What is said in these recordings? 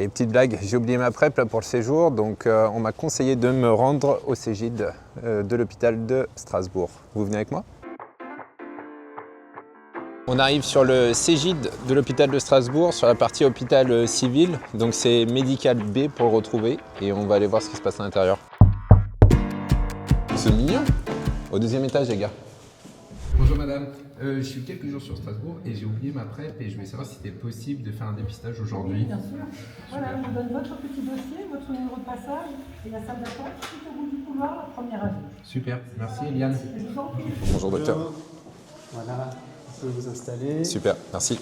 Et petite blague, j'ai oublié ma PrEP là, pour le séjour, donc on m'a conseillé de me rendre au Cégide de l'hôpital de Strasbourg. Vous venez avec moi? On arrive sur le Cégide de l'hôpital de Strasbourg, sur la partie hôpital civil, donc c'est médical B pour le retrouver, et on va aller voir ce qui se passe à l'intérieur. C'est mignon. Au deuxième étage, les gars. Bonjour madame, je suis quelques jours sur Strasbourg et j'ai oublié ma PrEP et je voulais savoir si c'était possible de faire un dépistage aujourd'hui. Bien sûr. Voilà, je vous donne votre petit dossier, votre numéro de passage et la salle d'attente tout au bout du couloir, la première avenue. Super, merci Eliane. Je vous en prie. Bonjour docteur. Voilà, vous pouvez vous installer. Super, merci.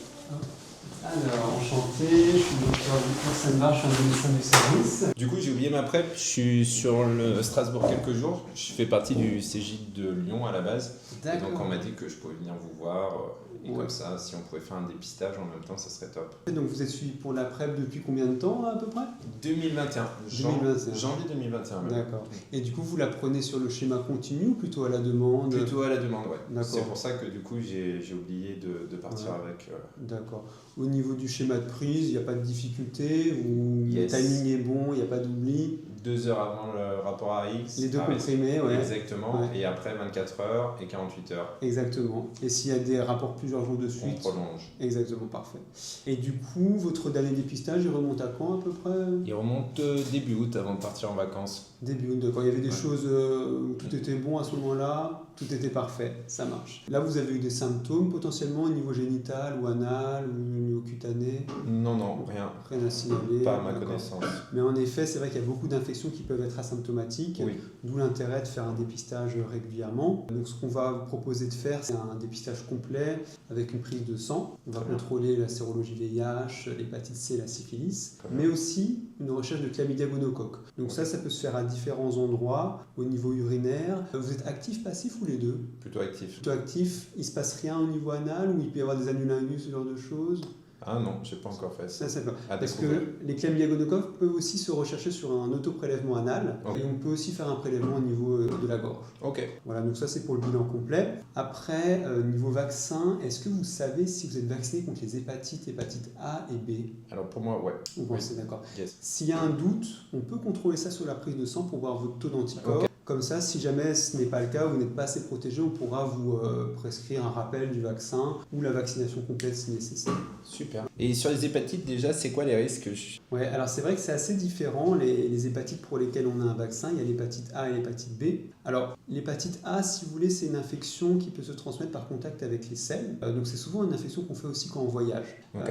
Alors, enchanté, je suis le docteur Victor Senbar, je suis un des médecins du service. Du coup, j'ai oublié ma PrEP, je suis sur le Strasbourg quelques jours. Je fais partie du Cégide de Lyon à la base. Et donc on m'a dit que je pouvais venir vous voir et comme ça, si on pouvait faire un dépistage en même temps, ça serait top. Et donc vous êtes suivi pour la PrEP depuis combien de temps à peu près? 2021, 2021. Janvier 2021. Même. D'accord. Et du coup, vous la prenez sur le schéma continu ou plutôt à la demande? Plutôt à la demande, ouais. D'accord. C'est pour ça que du coup, j'ai oublié de partir avec. D'accord. Au niveau du schéma de prise, il n'y a pas de difficulté, le Yes. timing est bon, il n'y a pas d'oubli? 2 heures avant le rapport AX. Les deux comprimés, ouais. Exactement. Ouais. Et après 24 heures et 48 heures. Exactement. Et s'il y a des rapports plusieurs jours de On suite? prolonge. Exactement, parfait. Et du coup, votre dernier dépistage, il remonte à quand à peu près? Il remonte début août avant de partir en vacances. Début août, d'accord. Il y avait des Ouais. choses où tout était bon à ce moment-là, tout était parfait, ça marche. Là, vous avez eu des symptômes potentiellement au niveau génital ou anal ou au niveau cutané? Non, rien. Rien à signaler? Pas à ma D'accord. connaissance. Mais en effet, c'est vrai qu'il y a beaucoup d'infections qui peuvent être asymptomatiques, Oui. d'où l'intérêt de faire un dépistage régulièrement. Donc ce qu'on va vous proposer de faire, c'est un dépistage complet avec une prise de sang. On va Très bien. contrôler la sérologie VIH, l'hépatite C, la syphilis, Très bien. mais aussi une recherche de chlamydia gonocoque. Donc ça peut se faire à différents endroits, au niveau urinaire. Vous êtes actif, passif ou les deux? Plutôt actif. Plutôt actif, il se passe rien au niveau anal ou il peut y avoir des annulingus, ce genre de choses? Ah non, j'ai pas encore fait ça. Ça, c'est pas. À Parce découvrir. que les chlamydia gonocoques peuvent aussi se rechercher sur un autoprélèvement anal Ok. et on peut aussi faire un prélèvement au niveau de la gorge. Ok. Voilà, donc ça c'est pour le bilan complet. Après, niveau vaccin, est-ce que vous savez si vous êtes vacciné contre les hépatites A et B? Alors pour moi, ouais. Vous pensez, d'accord. Yes. S'il y a un doute, on peut contrôler ça sur la prise de sang pour voir votre taux d'anticorps. Ok. Comme ça, si jamais ce n'est pas le cas ou vous n'êtes pas assez protégé, on pourra vous prescrire un rappel du vaccin ou la vaccination complète si nécessaire. Super. Et sur les hépatites, déjà, c'est quoi les risques? Ouais, alors c'est vrai que c'est assez différent les hépatites pour lesquelles on a un vaccin. Il y a l'hépatite A et l'hépatite B. Alors l'hépatite A, si vous voulez, c'est une infection qui peut se transmettre par contact avec les selles. Donc c'est souvent une infection qu'on fait aussi quand on voyage. Ok.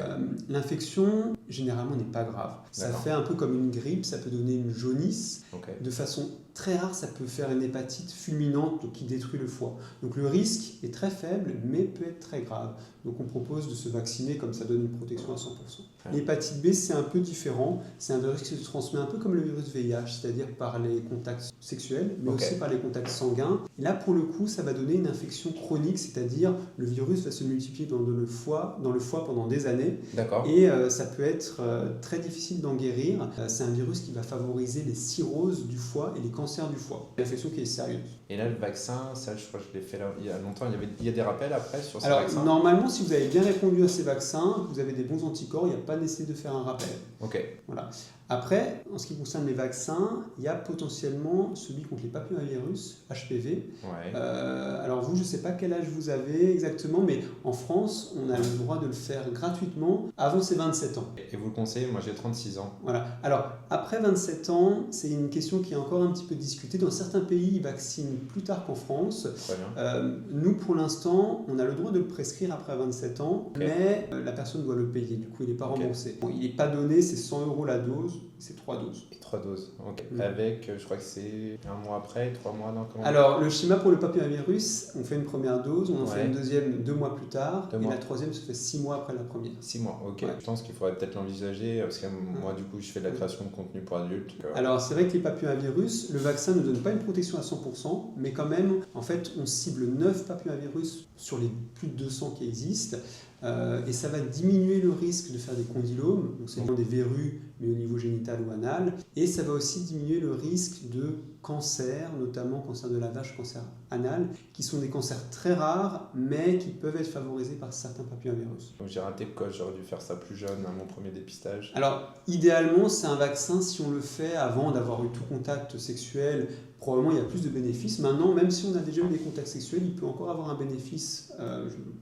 L'infection, généralement, n'est pas grave. Ça D'accord. fait un peu comme une grippe, ça peut donner une jaunisse. Ok. De façon très rare, ça peut faire une hépatite fulminante donc qui détruit le foie. Donc le risque est très faible, mais peut être très grave. Donc on propose de se vacciner, comme ça donne une protection à 100%. Ouais. L'hépatite B, c'est un peu différent. C'est un virus qui se transmet un peu comme le virus VIH, c'est-à-dire par les contacts sexuels, mais Ok. aussi par les contacts sanguins. Et là, pour le coup, ça va donner une infection chronique, c'est-à-dire le virus va se multiplier dans le foie pendant des années. D'accord. Et ça peut être très difficile d'en guérir. C'est un virus qui va favoriser les cirrhoses du foie et les cancers du foie. Une infection qui est sérieuse. Et là, le vaccin, ça, je crois que je l'ai fait là, il y a longtemps. Il y a des rappels après sur ce Alors, vaccin? normalement, si vous avez bien répondu à ces vaccins, que vous avez des bons anticorps, il n'y a pas nécessité de faire un rappel. Ok. Voilà. Après, en ce qui concerne les vaccins, il y a potentiellement celui contre les papillomavirus, HPV. Ouais. Alors vous, je ne sais pas quel âge vous avez exactement, mais en France, on a le droit de le faire gratuitement avant ses 27 ans. Et vous le conseillez? Moi, j'ai 36 ans. Voilà. Alors, après 27 ans, c'est une question qui est encore un petit peu discutée. Dans certains pays, ils vaccinent plus tard qu'en France. Très bien. Nous, pour l'instant, on a le droit de le prescrire après 27 ans, Ok. mais la personne doit le payer. Du coup, il n'est pas Ok. remboursé. Bon, il n'est pas donné, c'est 100 € la dose, c'est 3 doses. Et 3 doses. Ok. Mm. Avec, je crois que c'est 1 mois après, 3 mois dans comment? Alors, le schéma pour le papillomavirus, on fait une première dose, on en fait Ouais. une deuxième 2 mois plus tard, 2 et mois. la troisième se fait 6 mois après la première. 6 mois, ok. Ouais. Je pense qu'il faudrait peut-être l'envisager parce que moi, du coup, je fais de la création de contenu pour adultes. Alors, c'est vrai que les papillomavirus, le vaccin ne donne pas une protection à 100%, mais quand même, en fait, on cible 9 papillomavirus sur les plus de 200 qui existent, et ça va diminuer le risque de faire des condylomes, donc c'est des verrues mais au niveau génital ou anal. Et ça va aussi diminuer le risque de cancer, notamment cancer de la vache, cancer anal, qui sont des cancers très rares, mais qui peuvent être favorisés par certains papillomavirus. Donc j'ai raté le coche, j'aurais dû faire ça plus jeune à mon premier dépistage. Alors, idéalement, c'est un vaccin, si on le fait avant d'avoir eu tout contact sexuel, probablement il y a plus de bénéfices. Maintenant, même si on a déjà eu des contacts sexuels, il peut encore avoir un bénéfice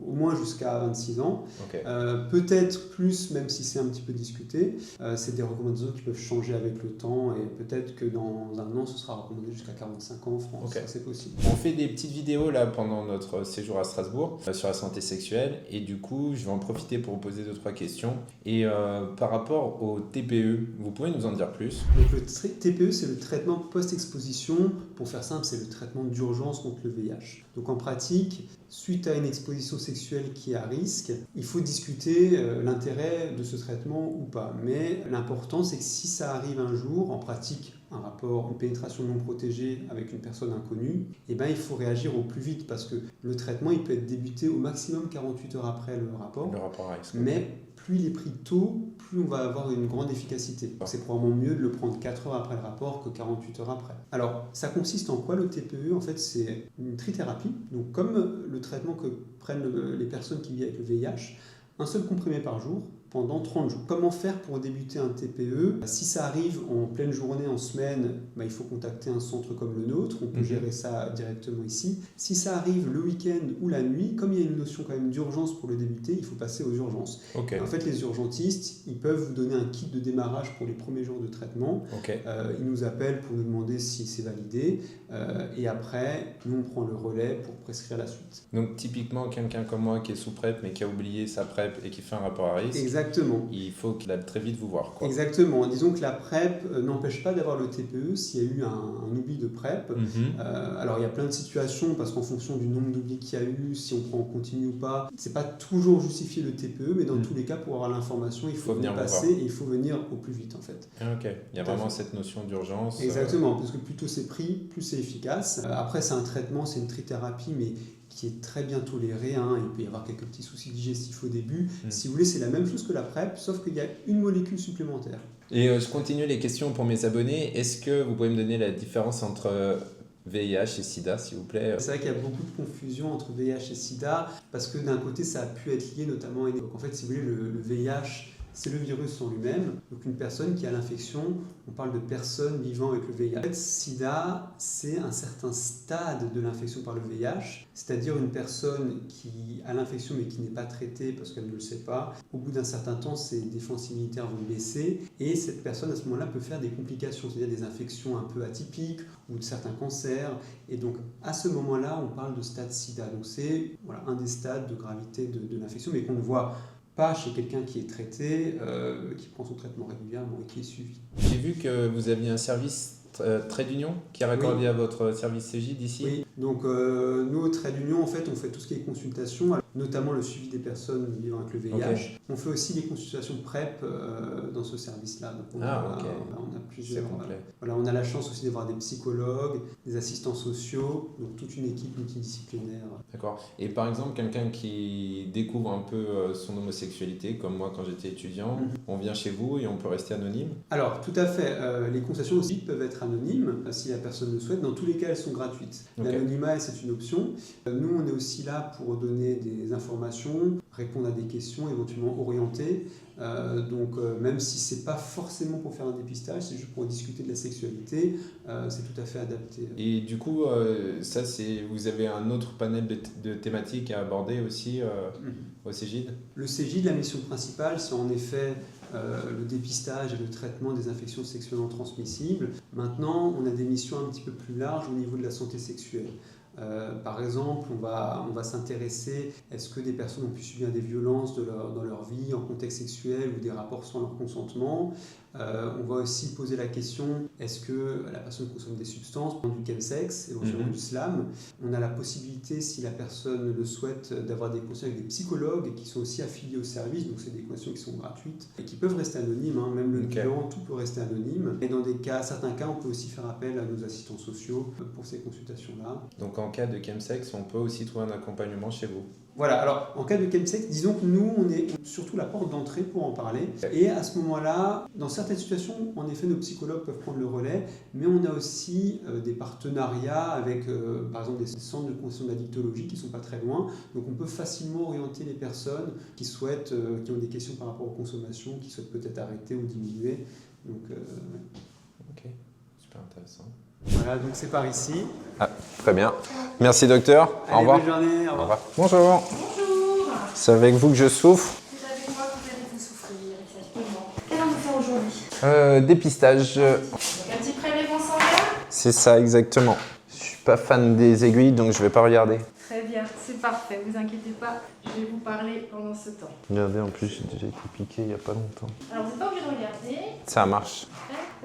au moins jusqu'à 26 ans. Okay. Peut-être plus, même si c'est un petit peu discuté. C'est des recommandations qui peuvent changer avec le temps et peut-être que dans un an, ce sera recommandé jusqu'à 45 ans en France. Okay. Ça, c'est possible. On fait des petites vidéos là pendant notre séjour à Strasbourg sur la santé sexuelle et du coup, je vais en profiter pour vous poser 2-3 questions. Et par rapport au TPE, vous pouvez nous en dire plus? Donc, le TPE, c'est le traitement post-exposition. Pour faire simple, c'est le traitement d'urgence contre le VIH. Donc en pratique, suite à une exposition sexuelle qui est à risque, il faut discuter l'intérêt de ce traitement ou pas. Mais l'important, c'est que si ça arrive un jour, en pratique, un rapport, une pénétration non protégée avec une personne inconnue, eh ben, il faut réagir au plus vite parce que le traitement il peut être débuté au maximum 48 heures après le rapport. Le rapport à risque. Mais plus il est pris tôt, plus on va avoir une grande efficacité. C'est probablement mieux de le prendre 4 heures après le rapport que 48 heures après. Alors, ça consiste en quoi le TPE? En fait, c'est une trithérapie. Donc, comme le traitement que prennent les personnes qui vivent avec le VIH, un seul comprimé par jour pendant 30 jours. Comment faire pour débuter un TPE? Si ça arrive en pleine journée, en semaine, il faut contacter un centre comme le nôtre, on peut gérer ça directement ici. Si ça arrive le week-end ou la nuit, comme il y a une notion quand même d'urgence pour le débuter, il faut passer aux urgences. Okay. En fait, les urgentistes, ils peuvent vous donner un kit de démarrage pour les premiers jours de traitement. Okay. Ils nous appellent pour nous demander si c'est validé et après, nous on prend le relais pour prescrire la suite. Donc typiquement, quelqu'un comme moi qui est sous PrEP mais qui a oublié sa PrEP et qui fait un rapport à risque, exactement. Il faut qu'il aille très vite vous voir, quoi. Exactement. Disons que la PrEP n'empêche pas d'avoir le TPE s'il y a eu un oubli de PrEP. Alors il y a plein de situations parce qu'en fonction du nombre d'oublis qu'il y a eu, si on prend en continu ou pas, c'est pas toujours justifié le TPE, mais dans tous les cas, pour avoir l'information, il faut venir passer et il faut venir au plus vite en fait. Ok. Il y a vraiment cette notion d'urgence. Exactement, parce que plus tôt c'est pris, plus c'est efficace. Après c'est un traitement, c'est une trithérapie, mais qui est très bien toléré, hein. Il peut y avoir quelques petits soucis digestifs au début. Si vous voulez, c'est la même chose que la PrEP, sauf qu'il y a une molécule supplémentaire. Et je continue les questions pour mes abonnés. Est-ce que vous pouvez me donner la différence entre VIH et SIDA, s'il vous plaît? C'est vrai qu'il y a beaucoup de confusion entre VIH et SIDA, parce que d'un côté, ça a pu être lié notamment à une... Donc en fait, si vous voulez, le VIH, c'est le virus en lui-même. Donc une personne qui a l'infection, on parle de personnes vivant avec le VIH. En fait, SIDA, c'est un certain stade de l'infection par le VIH, c'est-à-dire une personne qui a l'infection mais qui n'est pas traitée parce qu'elle ne le sait pas. Au bout d'un certain temps, ses défenses immunitaires vont baisser et cette personne à ce moment-là peut faire des complications, c'est-à-dire des infections un peu atypiques ou de certains cancers. Et donc à ce moment-là, on parle de stade SIDA. Donc c'est un des stades de gravité de l'infection, mais qu'on ne voit pas chez quelqu'un qui est traité, qui prend son traitement régulièrement et qui est suivi. J'ai vu que vous aviez un service Trait d'Union qui est raccordé à votre service Cégide ici. Oui, donc nous au Trait d'Union, en fait, on fait tout ce qui est consultation, notamment le suivi des personnes vivant avec le VIH. Okay. On fait aussi les consultations PrEP dans ce service-là. Donc on a plusieurs. C'est complet. On a la chance aussi d'avoir des psychologues, des assistants sociaux, donc toute une équipe multidisciplinaire. D'accord. Et par exemple, quelqu'un qui découvre un peu son homosexualité, comme moi quand j'étais étudiant, on vient chez vous et on peut rester anonyme? Alors, tout à fait. Les consultations aussi peuvent être anonymes si la personne le souhaite. Dans tous les cas, elles sont gratuites. Okay. L'anonymat, c'est une option. Nous, on est aussi là pour donner des informations, répondre à des questions, éventuellement orienter. Même si c'est pas forcément pour faire un dépistage, c'est juste pour discuter de la sexualité, c'est tout à fait adapté. Et du coup, vous avez un autre panel de thématiques à aborder aussi au Cégide? Le Cégide, la mission principale, c'est en effet le dépistage et le traitement des infections sexuellement transmissibles. Maintenant, on a des missions un petit peu plus larges au niveau de la santé sexuelle. Par exemple, on va s'intéresser, est-ce que des personnes ont pu subir des violences dans leur vie en contexte sexuel ou des rapports sans leur consentement. On va aussi poser la question, est-ce que la personne consomme des substances, du chemsex, éventuellement du slam. On a la possibilité, si la personne le souhaite, d'avoir des conseils avec des psychologues qui sont aussi affiliés au service, donc c'est des consultations qui sont gratuites et qui peuvent rester anonymes, hein. Même le bilan, tout peut rester anonyme. Et dans certains cas, on peut aussi faire appel à nos assistants sociaux pour ces consultations-là. Donc en cas de chemsex, on peut aussi trouver un accompagnement chez vous? Voilà, alors en cas de chemsex, disons que nous, on est surtout la porte d'entrée pour en parler. Et à ce moment-là, dans certaines situations, en effet, nos psychologues peuvent prendre le relais, mais on a aussi des partenariats avec, par exemple, des centres de consultation d'addictologie qui ne sont pas très loin. Donc on peut facilement orienter les personnes qui souhaitent, qui ont des questions par rapport aux consommations, qui souhaitent peut-être arrêter ou diminuer. Donc, Ok, super intéressant. Voilà, donc c'est par ici. Ah, très bien. Merci docteur. Allez, Au revoir. bonne journée. Au revoir. Bonjour. Bonjour. C'est avec vous que je souffre. C'est avec moi que vous allez vous souffrir, exactement. Qu'allons-nous faire aujourd'hui? Dépistage. Un petit prélèvement sanguin? C'est ça, exactement. Je suis pas fan des aiguilles, donc je vais pas regarder. Très bien, c'est parfait, vous inquiétez pas, je vais vous parler pendant ce temps. Regardez, en plus, j'ai déjà été piqué il y a pas longtemps. Alors vous n'êtes pas obligé de regarder. Ça marche.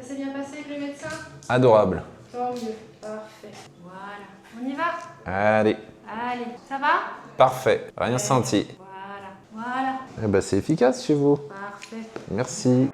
Ça s'est bien passé avec le médecin? Adorable. Tant mieux, parfait. Voilà, on y va? Allez. Allez, ça va? Parfait. Rien senti. Voilà, voilà, Eh ben, c'est efficace chez vous. parfait. Merci.